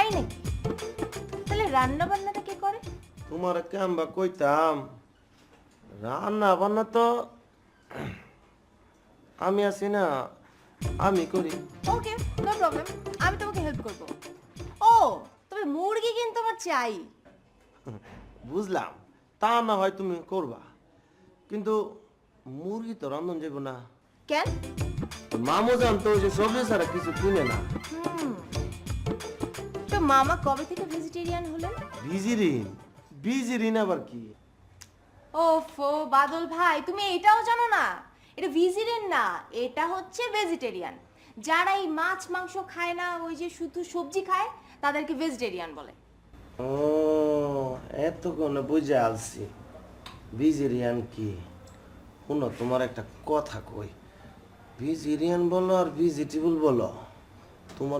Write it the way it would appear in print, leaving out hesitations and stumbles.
তাই নাকি? তাহলে রান্না বান্নাটা কে করে? তোমার কেমবা কইতাম, রান্না বান্না তো আমি আছি না, আমি করি। ওকে, নো প্রবলেম, আমি তোমাকে হেল্প করব। ও, তবে মুরগি কিন্তু আমার চাই। বুঝলাম, তা না হয় তুমি করবা, কিন্তু মুরগি তো রান্ধন যাব না। কেন? মামু জানতো যে সবজি ছাড়া কিছু কিনে না। তো মামা কবে থেকে ভেজিটেরিয়ান হলেন? বিজিরিন, বিজিরিন আবার কি? ওফো বাদল ভাই, তুমি এটাও জানো না? এটা ভেজিটেরিয়ান না, এটা হচ্ছে ভেজিটেরিয়ান। যারা এই মাছ মাংস খায় না, ওই যে শুধু সবজি খায়, তাদেরকে ভেজিটেরিয়ান বলে। ও, এতক্ষণ বুঝে আলছি বিজিরিয়ান কি। শুনো, তোমার একটা কথা কই, ভেজিরিয়ান বলো আর ভেজিটেবল বলো,